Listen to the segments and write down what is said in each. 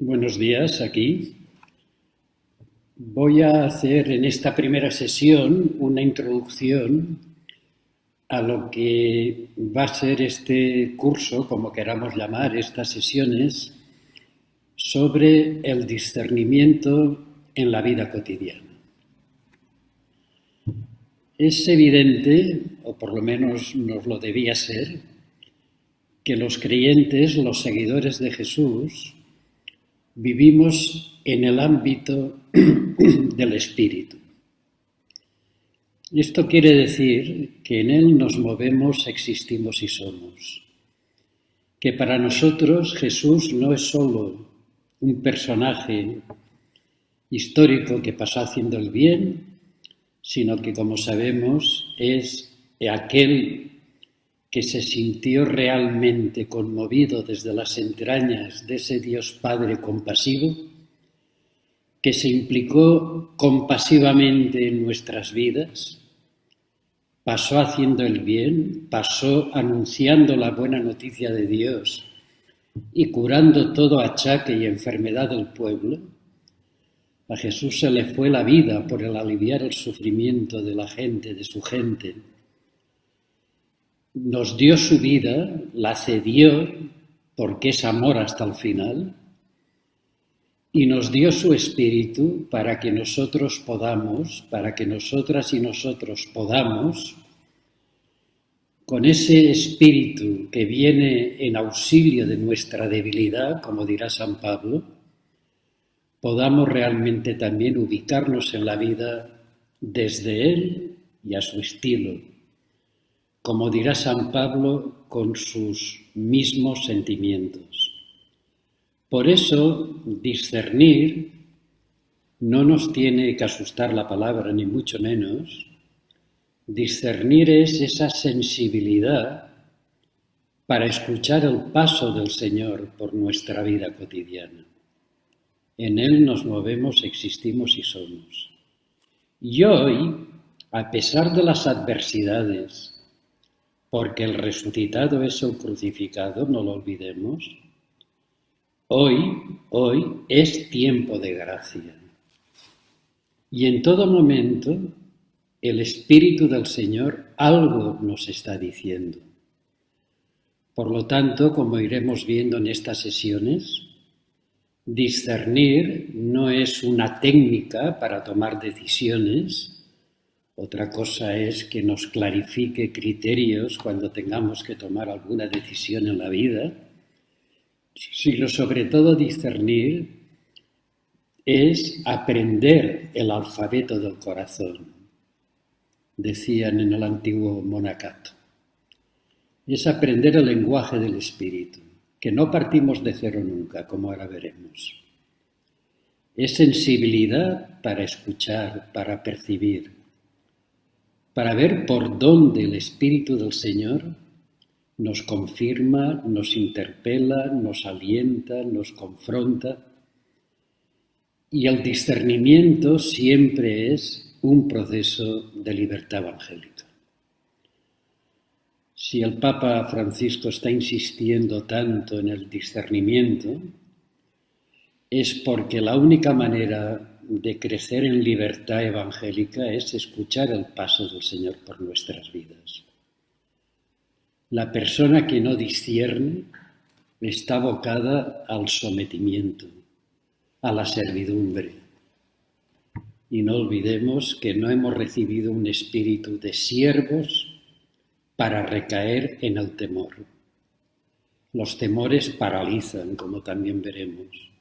Buenos días, aquí. Voy a hacer en esta primera sesión una introducción a lo que va a ser este curso, como queramos llamar, estas sesiones, sobre el discernimiento en la vida cotidiana. Es evidente, o por lo menos nos lo debía ser, que los creyentes, los seguidores de Jesús, vivimos en el ámbito del espíritu. Esto quiere decir que en él nos movemos, existimos y somos. Que para nosotros Jesús no es solo un personaje histórico que pasó haciendo el bien, sino que, como sabemos, es aquel que se sintió realmente conmovido desde las entrañas de ese Dios Padre compasivo, que se implicó compasivamente en nuestras vidas, pasó haciendo el bien, pasó anunciando la buena noticia de Dios y curando todo achaque y enfermedad del pueblo. A Jesús se le fue la vida por el aliviar el sufrimiento de la gente, de su gente. Nos dio su vida, la cedió porque es amor hasta el final, y nos dio su espíritu para que nosotros podamos, para que nosotras y nosotros podamos, con ese espíritu que viene en auxilio de nuestra debilidad, como dirá San Pablo, podamos realmente también ubicarnos en la vida desde él y a su estilo, como dirá San Pablo, con sus mismos sentimientos. Por eso, discernir no nos tiene que asustar la palabra, ni mucho menos. Discernir es esa sensibilidad para escuchar el paso del Señor por nuestra vida cotidiana. En Él nos movemos, existimos y somos. Y hoy, a pesar de las adversidades, porque el resucitado es el crucificado, no lo olvidemos, hoy es tiempo de gracia. Y en todo momento el Espíritu del Señor algo nos está diciendo. Por lo tanto, como iremos viendo en estas sesiones, discernir no es una técnica para tomar decisiones. Otra cosa es que nos clarifique criterios cuando tengamos que tomar alguna decisión en la vida, sino sobre todo discernir es aprender el alfabeto del corazón, decían en el antiguo monacato. Es aprender el lenguaje del espíritu, que no partimos de cero nunca, como ahora veremos. Es sensibilidad para escuchar, para percibir, para ver por dónde el Espíritu del Señor nos confirma, nos interpela, nos alienta, nos confronta. Y el discernimiento siempre es un proceso de libertad evangélica. Si el Papa Francisco está insistiendo tanto en el discernimiento, es porque la única manera de crecer en libertad evangélica es escuchar el paso del Señor por nuestras vidas. La persona que no discierne está abocada al sometimiento, a la servidumbre. Y no olvidemos que no hemos recibido un espíritu de siervos para recaer en el temor. Los temores paralizan, como también veremos.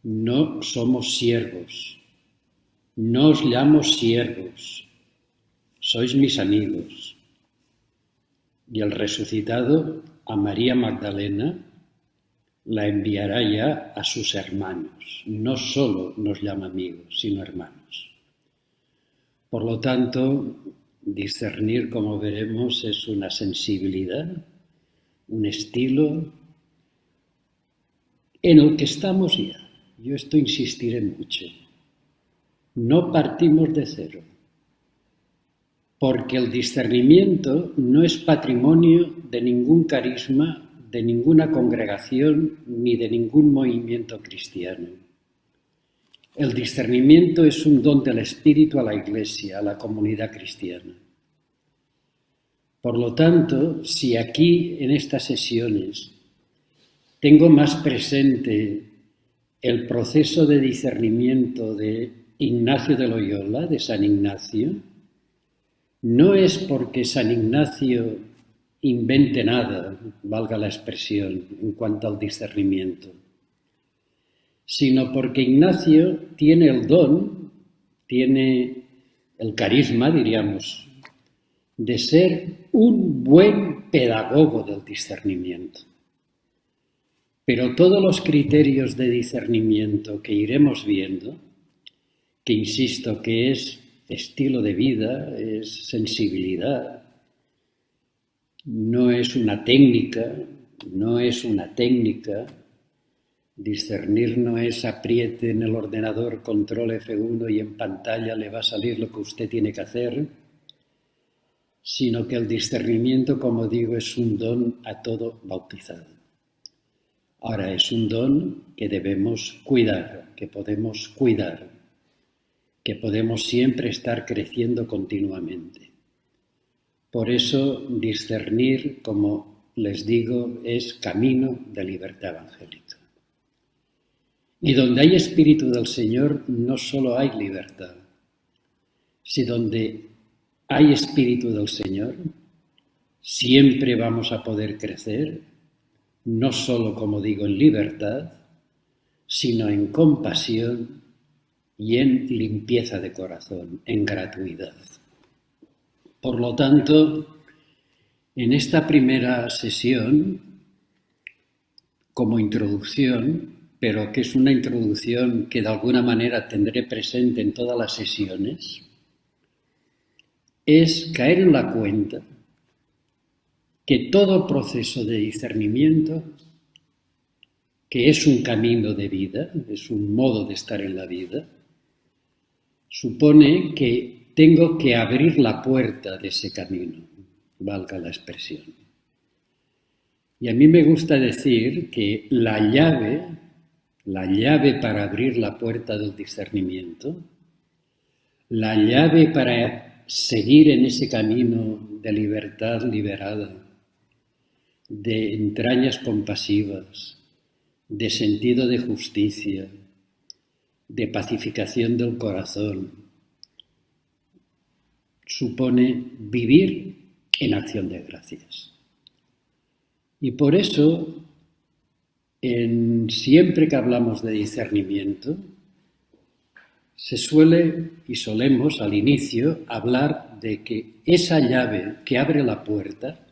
No somos siervos, no os llamo siervos, sois mis amigos. Y el resucitado a María Magdalena la enviará ya a sus hermanos. No solo nos llama amigos, sino hermanos. Por lo tanto, discernir, como veremos, es una sensibilidad, un estilo en el que estamos ya. Yo esto insistiré mucho. No partimos de cero, porque el discernimiento no es patrimonio de ningún carisma de ninguna congregación ni de ningún movimiento cristiano. El discernimiento es un don del Espíritu a la Iglesia, a la comunidad cristiana. Por lo tanto, si aquí en estas sesiones tengo más presente el proceso de discernimiento de Ignacio de Loyola, de San Ignacio, no es porque San Ignacio invente nada, valga la expresión, en cuanto al discernimiento, sino porque Ignacio tiene el don, tiene el carisma, diríamos, de ser un buen pedagogo del discernimiento. Pero todos los criterios de discernimiento que iremos viendo, que insisto que es estilo de vida, es sensibilidad, no es una técnica, discernir no es apriete en el ordenador control F1 y en pantalla le va a salir lo que usted tiene que hacer, sino que el discernimiento, como digo, es un don a todo bautizado. Ahora, es un don que debemos cuidar, que podemos cuidar, que podemos siempre estar creciendo continuamente. Por eso, discernir, como les digo, es camino de libertad evangélica. Y donde hay Espíritu del Señor, no solo hay libertad, sino donde hay Espíritu del Señor, siempre vamos a poder crecer, no solo, como digo, en libertad, sino en compasión y en limpieza de corazón, en gratuidad. Por lo tanto, en esta primera sesión, como introducción, pero que es una introducción que de alguna manera tendré presente en todas las sesiones, es caer en la cuenta que todo proceso de discernimiento, que es un camino de vida, es un modo de estar en la vida, supone que tengo que abrir la puerta de ese camino, valga la expresión. Y a mí me gusta decir que la llave para abrir la puerta del discernimiento, la llave para seguir en ese camino de libertad liberada, de entrañas compasivas, de sentido de justicia, de pacificación del corazón, supone vivir en acción de gracias. Y por eso, siempre que hablamos de discernimiento, se suele y solemos al inicio hablar de que esa llave que abre la puerta,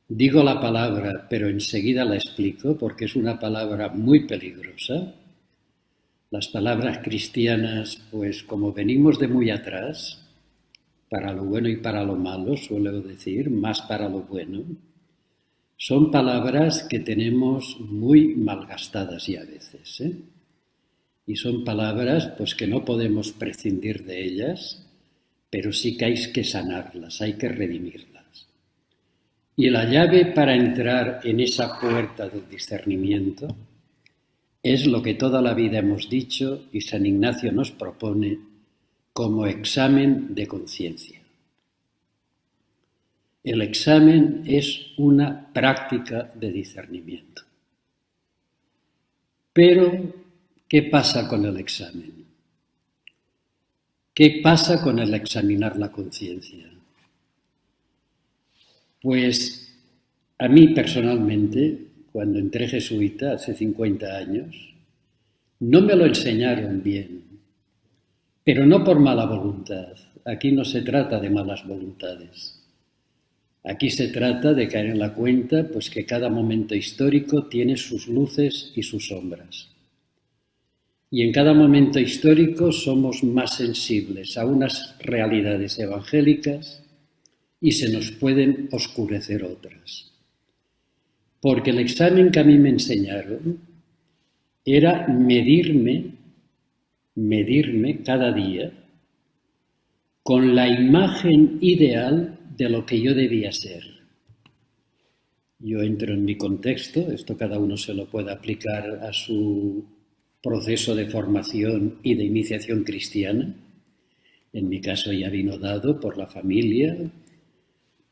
digo la palabra, pero enseguida la explico porque es una palabra muy peligrosa. Las palabras cristianas, pues como venimos de muy atrás, para lo bueno y para lo malo, suelo decir, más para lo bueno, son palabras que tenemos muy malgastadas ya a veces, Y son palabras pues que no podemos prescindir de ellas, pero sí que hay que sanarlas, hay que redimirlas. Y la llave para entrar en esa puerta del discernimiento es lo que toda la vida hemos dicho y San Ignacio nos propone como examen de conciencia. El examen es una práctica de discernimiento. Pero, ¿qué pasa con el examen? ¿Qué pasa con el examinar la conciencia? Pues a mí personalmente, cuando entré jesuita hace 50 años, no me lo enseñaron bien, pero no por mala voluntad. Aquí no se trata de malas voluntades. Aquí se trata de caer en la cuenta pues que cada momento histórico tiene sus luces y sus sombras. Y en cada momento histórico somos más sensibles a unas realidades evangélicas y se nos pueden oscurecer otras. Porque el examen que a mí me enseñaron era medirme cada día con la imagen ideal de lo que yo debía ser. Yo entro en mi contexto, esto cada uno se lo puede aplicar a su proceso de formación y de iniciación cristiana. En mi caso ya vino dado por la familia,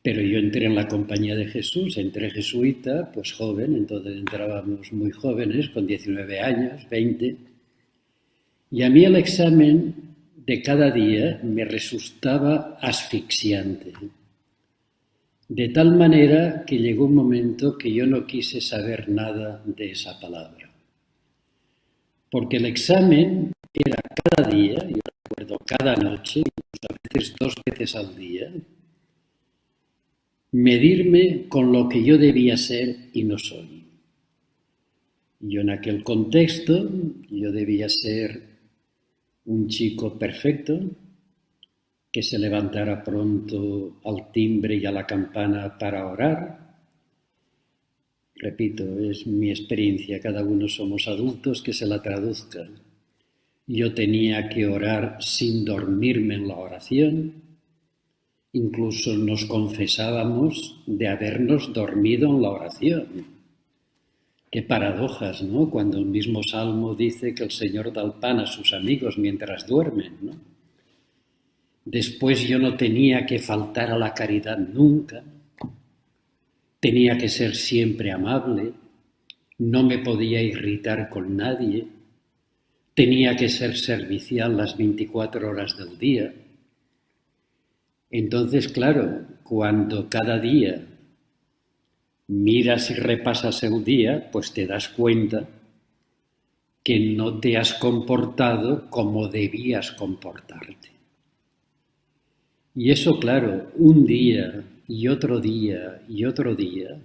pero yo entré en la compañía de Jesús, entré jesuita, pues joven, entonces entrábamos muy jóvenes, con 19 años, 20, y a mí el examen de cada día me resultaba asfixiante. De tal manera que llegó un momento que yo no quise saber nada de esa palabra. Porque el examen era cada día, yo recuerdo cada noche, incluso a veces 2 veces al día, medirme con lo que yo debía ser y no soy. Yo en aquel contexto, yo debía ser un chico perfecto, que se levantara pronto al timbre y a la campana para orar. Repito, es mi experiencia, cada uno somos adultos, que se la traduzca. Yo tenía que orar sin dormirme en la oración. Incluso nos confesábamos de habernos dormido en la oración. Qué paradojas, ¿no? Cuando el mismo Salmo dice que el Señor da el pan a sus amigos mientras duermen, ¿no? Después yo no tenía que faltar a la caridad nunca. Tenía que ser siempre amable. No me podía irritar con nadie. Tenía que ser servicial las 24 horas del día. Entonces, claro, cuando cada día miras y repasas el día, pues te das cuenta que no te has comportado como debías comportarte. Y eso, claro, un día y otro día y otro día,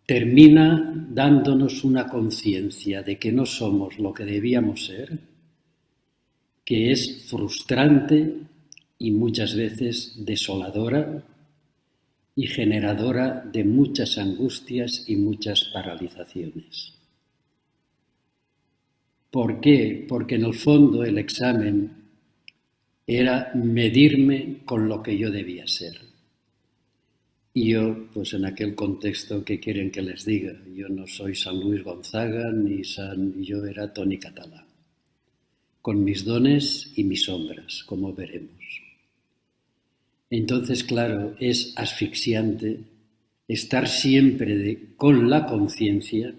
termina dándonos una conciencia de que no somos lo que debíamos ser, que es frustrante y muchas veces desoladora y generadora de muchas angustias y muchas paralizaciones. ¿Por qué? Porque en el fondo el examen era medirme con lo que yo debía ser. Y yo, pues en aquel contexto, ¿qué quieren que les diga? Yo no soy San Luis Gonzaga, yo era Toni Català, con mis dones y mis sombras, como veremos. Entonces, claro, es asfixiante estar siempre con la conciencia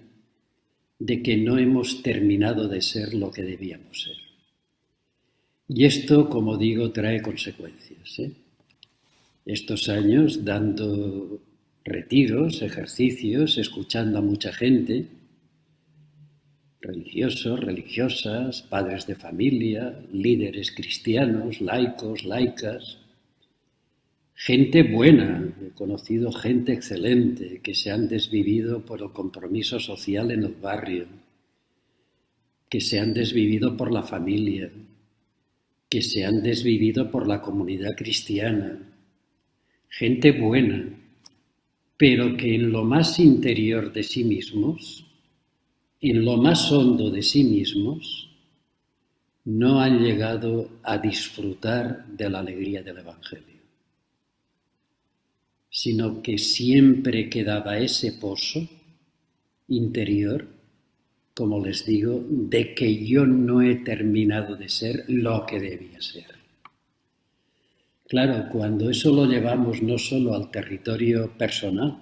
de que no hemos terminado de ser lo que debíamos ser. Y esto, como digo, trae consecuencias, Estos años dando retiros, ejercicios, escuchando a mucha gente, religiosos, religiosas, padres de familia, líderes cristianos, laicos, laicas, gente buena, he conocido gente excelente que se han desvivido por el compromiso social en el barrio, que se han desvivido por la familia, que se han desvivido por la comunidad cristiana, gente buena, pero que en lo más interior de sí mismos, en lo más hondo de sí mismos, no han llegado a disfrutar de la alegría del Evangelio, sino que siempre quedaba ese pozo interior, como les digo, de que yo no he terminado de ser lo que debía ser. Claro, cuando eso lo llevamos no solo al territorio personal,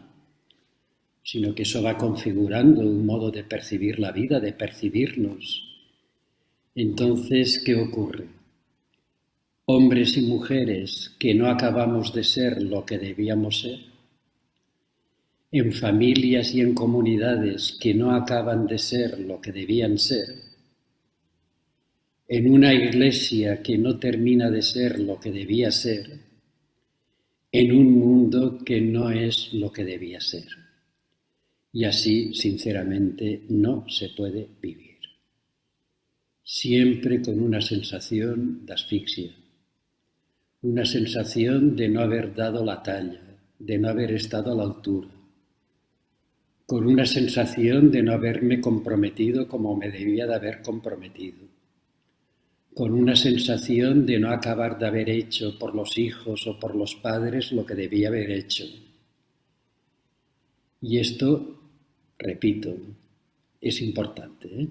sino que eso va configurando un modo de percibir la vida, de percibirnos. Entonces, ¿qué ocurre? Hombres y mujeres que no acabamos de ser lo que debíamos ser, en familias y en comunidades que no acaban de ser lo que debían ser, en una iglesia que no termina de ser lo que debía ser, en un mundo que no es lo que debía ser. Y así, sinceramente, no se puede vivir. Siempre con una sensación de asfixia, una sensación de no haber dado la talla, de no haber estado a la altura, con una sensación de no haberme comprometido como me debía de haber comprometido, con una sensación de no acabar de haber hecho por los hijos o por los padres lo que debía haber hecho, Y esto, repito, es importante, ¿eh?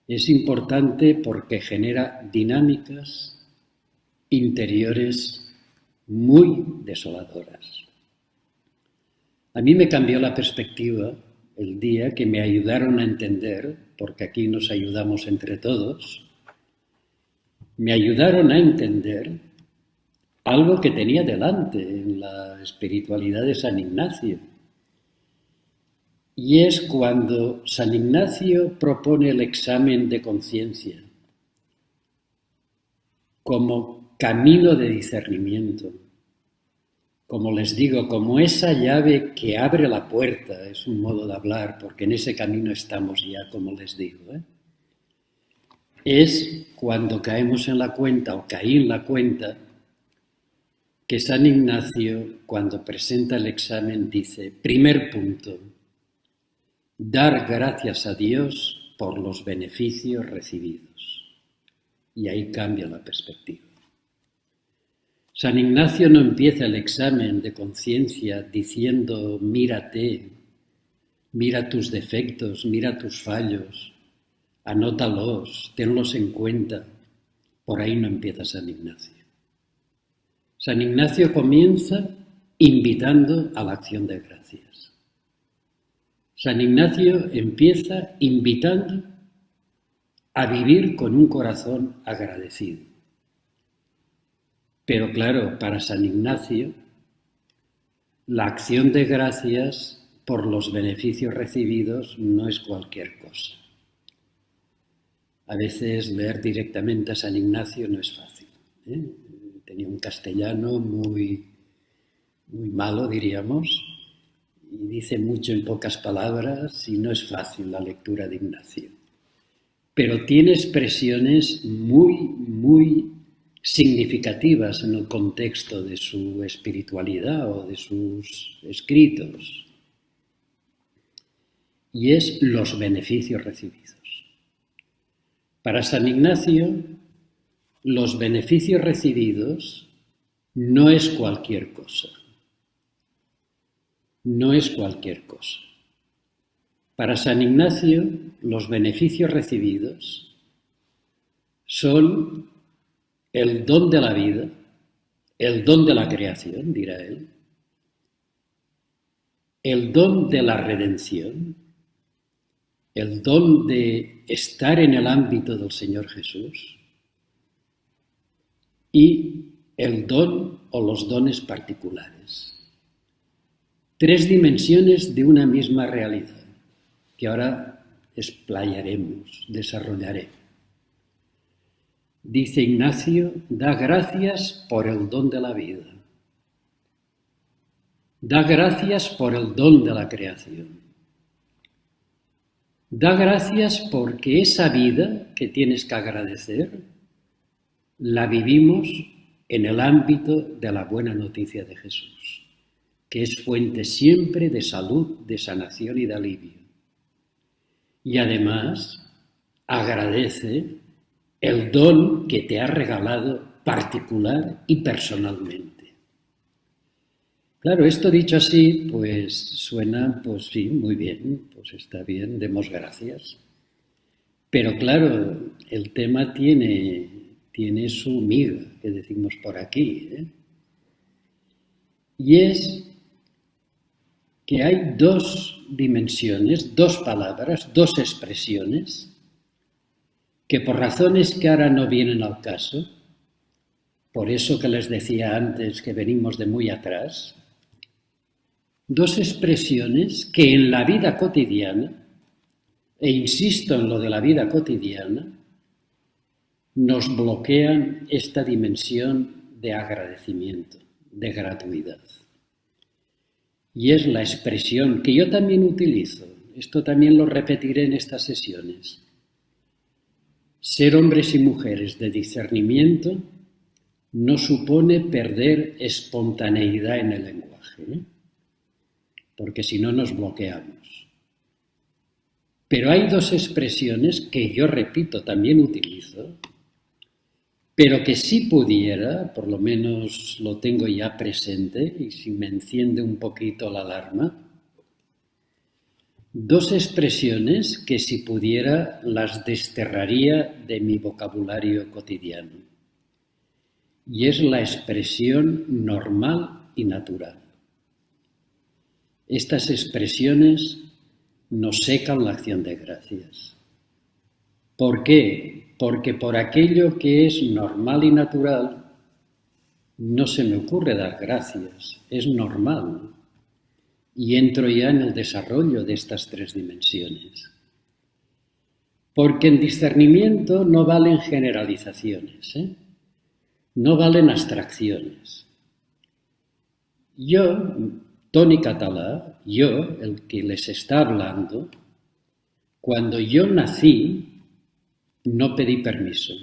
Es importante porque genera dinámicas interiores muy desoladoras. A mí me cambió la perspectiva el día que me ayudaron a entender, porque aquí nos ayudamos entre todos, me ayudaron a entender algo que tenía delante en la espiritualidad de San Ignacio. Y es cuando San Ignacio propone el examen de conciencia como camino de discernimiento. Como les digo, como esa llave que abre la puerta, es un modo de hablar, porque en ese camino estamos ya, como les digo, ¿eh? Es cuando caemos en la cuenta, o caí en la cuenta, que San Ignacio, cuando presenta el examen, dice, primer punto, dar gracias a Dios por los beneficios recibidos. Y ahí cambia la perspectiva. San Ignacio no empieza el examen de conciencia diciendo, mírate, mira tus defectos, mira tus fallos, anótalos, tenlos en cuenta. Por ahí no empieza San Ignacio. San Ignacio comienza invitando a la acción de gracias. San Ignacio empieza invitando a vivir con un corazón agradecido. Pero claro, para San Ignacio, la acción de gracias por los beneficios recibidos no es cualquier cosa. A veces leer directamente a San Ignacio no es fácil, ¿eh? Tenía un castellano muy malo, diríamos, y dice mucho en pocas palabras y no es fácil la lectura de Ignacio. Pero tiene expresiones muy significativas en el contexto de su espiritualidad o de sus escritos. Y es los beneficios recibidos. Para San Ignacio, los beneficios recibidos no es cualquier cosa. No es cualquier cosa. Para San Ignacio, los beneficios recibidos son el don de la vida, el don de la creación, dirá él, el don de la redención, el don de estar en el ámbito del Señor Jesús y el don o los dones particulares. Tres dimensiones de una misma realidad que ahora explayaremos, desarrollaré. Dice Ignacio, da gracias por el don de la vida. Da gracias por el don de la creación. Da gracias porque esa vida que tienes que agradecer la vivimos en el ámbito de la buena noticia de Jesús, que es fuente siempre de salud, de sanación y de alivio. Y además agradece el don que te ha regalado particular y personalmente. Claro, esto dicho así, pues suena, pues sí, muy bien, pues está bien, demos gracias. Pero claro, el tema tiene su miga, que decimos por aquí, ¿eh? Y es que hay dos dimensiones, dos palabras, dos expresiones, que por razones que ahora no vienen al caso, por eso que les decía antes que venimos de muy atrás, dos expresiones que en la vida cotidiana, e insisto en lo de la vida cotidiana, nos bloquean esta dimensión de agradecimiento, de gratuidad. Y es la expresión que yo también utilizo, esto también lo repetiré en estas sesiones. Ser hombres y mujeres de discernimiento no supone perder espontaneidad en el lenguaje, ¿eh? Porque si no nos bloqueamos. Pero hay dos expresiones que yo repito, también utilizo, pero que si pudiera, por lo menos lo tengo ya presente, y si me enciende un poquito la alarma, dos expresiones que si pudiera las desterraría de mi vocabulario cotidiano. Y es la expresión normal y natural. Estas expresiones nos secan la acción de gracias. ¿Por qué? Porque por aquello que es normal y natural no se me ocurre dar gracias, es normal. Y entro ya en el desarrollo de estas tres dimensiones. Porque en discernimiento no valen generalizaciones, no valen abstracciones. Yo, Toni Català, yo, el que les está hablando, cuando yo nací, no pedí permiso.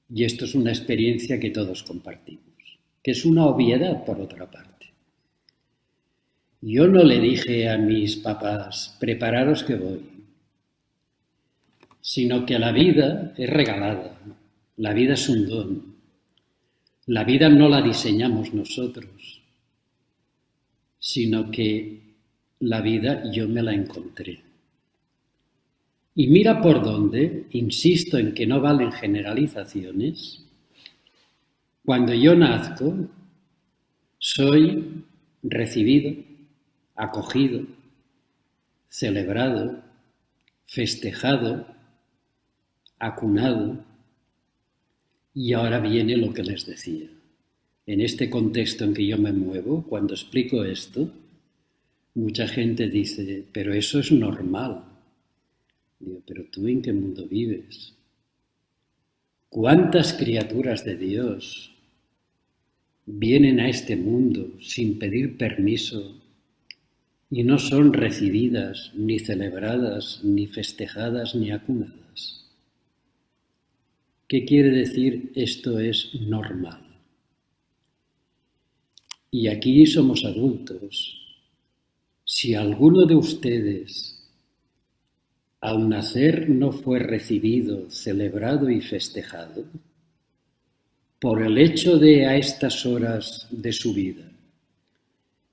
Y esto es una experiencia que todos compartimos, que es una obviedad por otra parte. Yo no le dije a mis papás, prepararos que voy, sino que la vida es regalada, la vida es un don, la vida no la diseñamos nosotros, sino que la vida yo me la encontré. Y mira por dónde, insisto en que no valen generalizaciones, cuando yo nazco, soy recibido, acogido, celebrado, festejado, acunado, y ahora viene lo que les decía. En este contexto en que yo me muevo, cuando explico esto, mucha gente dice, pero eso es normal. Digo, pero ¿tú en qué mundo vives? ¿Cuántas criaturas de Dios vienen a este mundo sin pedir permiso y no son recibidas, ni celebradas, ni festejadas, ni acunadas? ¿Qué quiere decir esto es normal? Y aquí somos adultos. Si alguno de ustedes al nacer no fue recibido, celebrado y festejado, por el hecho de a estas horas de su vida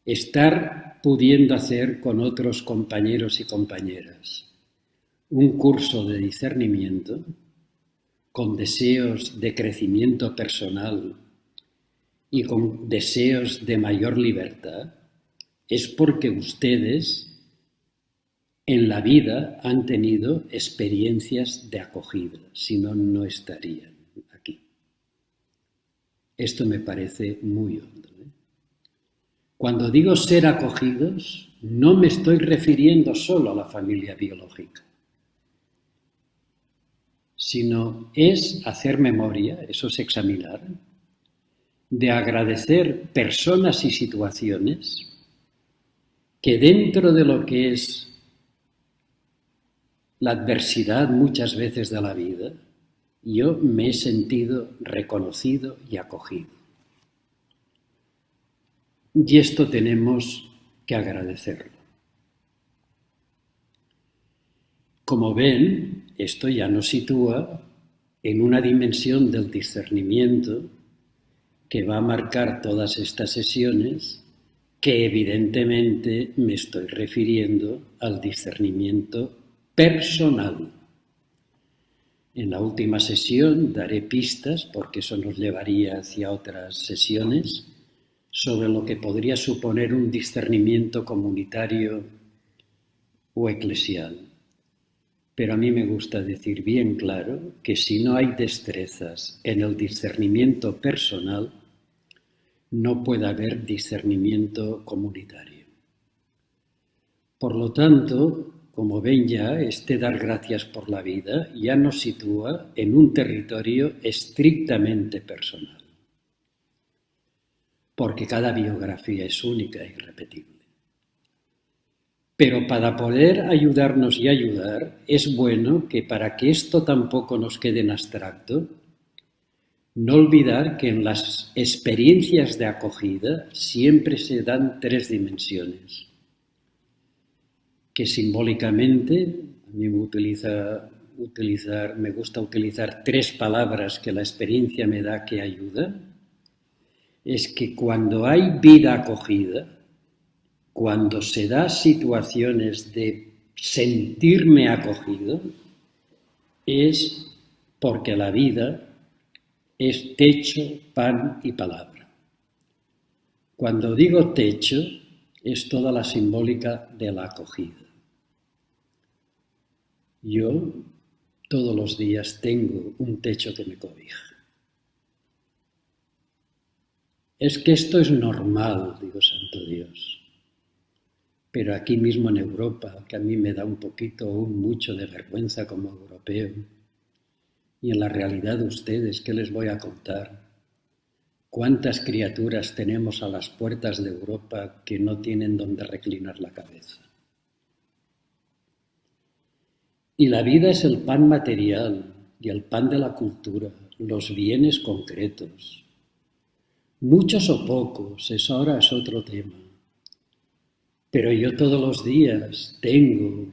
estar pudiendo hacer con otros compañeros y compañeras un curso de discernimiento con deseos de crecimiento personal y con deseos de mayor libertad, es porque ustedes en la vida han tenido experiencias de acogida, si no, no estarían aquí. Esto me parece muy hondo. Cuando digo ser acogidos, no me estoy refiriendo solo a la familia biológica, sino es hacer memoria, eso es examinar, de agradecer personas y situaciones que dentro de lo que es la adversidad muchas veces de la vida, yo me he sentido reconocido y acogido. Y esto tenemos que agradecerlo. Como ven, esto ya nos sitúa en una dimensión del discernimiento que va a marcar todas estas sesiones, que evidentemente me estoy refiriendo al discernimiento personal. En la última sesión daré pistas, porque eso nos llevaría hacia otras sesiones, sobre lo que podría suponer un discernimiento comunitario o eclesial. Pero a mí me gusta decir bien claro que si no hay destrezas en el discernimiento personal, no puede haber discernimiento comunitario. Por lo tanto, como ven ya, este dar gracias por la vida ya nos sitúa en un territorio estrictamente personal, porque cada biografía es única e irrepetible. Pero para poder ayudarnos y ayudar, es bueno que para que esto tampoco nos quede en abstracto, no olvidar que en las experiencias de acogida siempre se dan tres dimensiones, que simbólicamente, a mí me gusta utilizar tres palabras que la experiencia me da que ayuda, es que cuando hay vida acogida, cuando se da situaciones de sentirme acogido, es porque la vida es techo, pan y palabra. Cuando digo techo, es toda la simbólica de la acogida. Yo todos los días tengo un techo que me cobija. Es que esto es normal, digo, santo Dios. Pero aquí mismo en Europa, que a mí me da un poquito, mucho de vergüenza como europeo, y en la realidad de ustedes, ¿qué les voy a contar? ¿Cuántas criaturas tenemos a las puertas de Europa que no tienen donde reclinar la cabeza? Y la vida es el pan material y el pan de la cultura, los bienes concretos. Muchos o pocos, eso ahora es otro tema. Pero yo todos los días tengo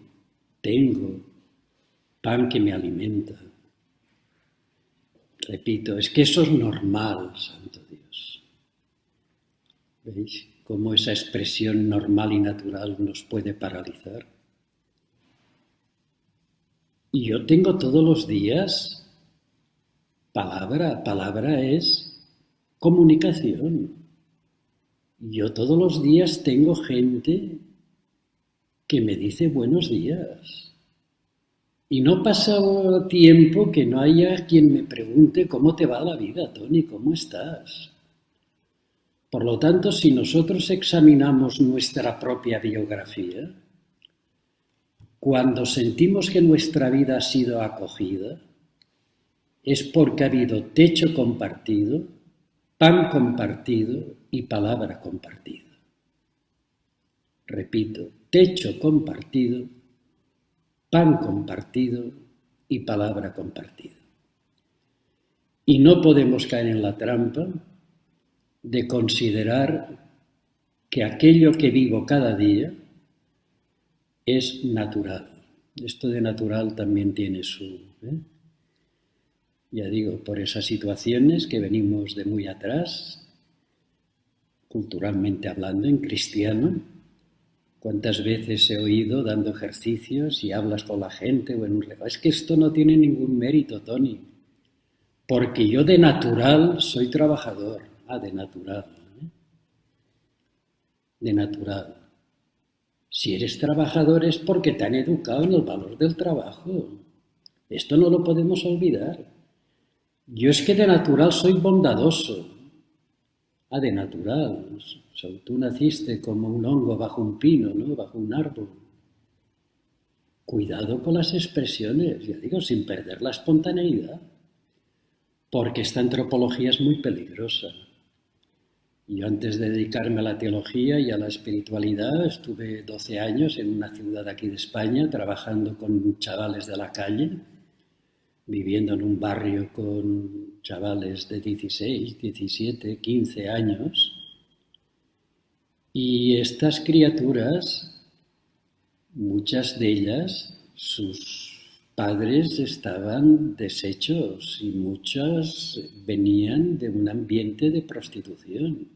pan que me alimenta. Repito, es que eso es normal, santo Dios. ¿Veis cómo esa expresión normal y natural nos puede paralizar? Y yo tengo todos los días palabra. Palabra es comunicación. Yo todos los días tengo gente que me dice buenos días. Y no pasa tiempo que no haya quien me pregunte cómo te va la vida, Tony, ¿cómo estás? Por lo tanto, si nosotros examinamos nuestra propia biografía, cuando sentimos que nuestra vida ha sido acogida, es porque ha habido techo compartido, pan compartido y palabra compartida. Repito, techo compartido, pan compartido y palabra compartida. Y no podemos caer en la trampa de considerar que aquello que vivo cada día es natural. Esto de natural también tiene su... Ya digo, por esas situaciones que venimos de muy atrás, culturalmente hablando, en cristiano. ¿Cuántas veces he oído dando ejercicios y hablas con la gente o en un es que esto no tiene ningún mérito, Tony, porque yo de natural soy trabajador. De natural. De natural. Si eres trabajador es porque te han educado en el valor del trabajo. Esto no lo podemos olvidar. Yo es que de natural soy bondadoso. De natural. O sea, tú naciste como un hongo bajo un pino, ¿no? Bajo un árbol. Cuidado con las expresiones, ya digo, sin perder la espontaneidad. Porque esta antropología es muy peligrosa. Yo antes de dedicarme a la teología y a la espiritualidad estuve 12 años en una ciudad aquí de España trabajando con chavales de la calle, viviendo en un barrio con chavales de 16, 17, 15 años. Y estas criaturas, muchas de ellas, sus padres estaban deshechos y muchas venían de un ambiente de prostitución.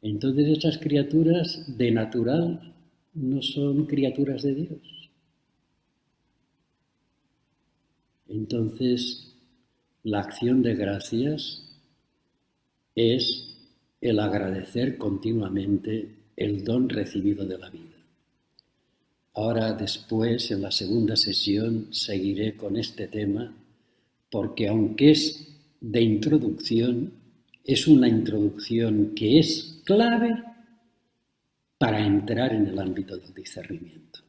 Entonces esas criaturas de natural no son criaturas de Dios. Entonces la acción de gracias es el agradecer continuamente el don recibido de la vida. Ahora después, en la segunda sesión, seguiré con este tema, porque aunque es de introducción, es una introducción que es clave para entrar en el ámbito del discernimiento.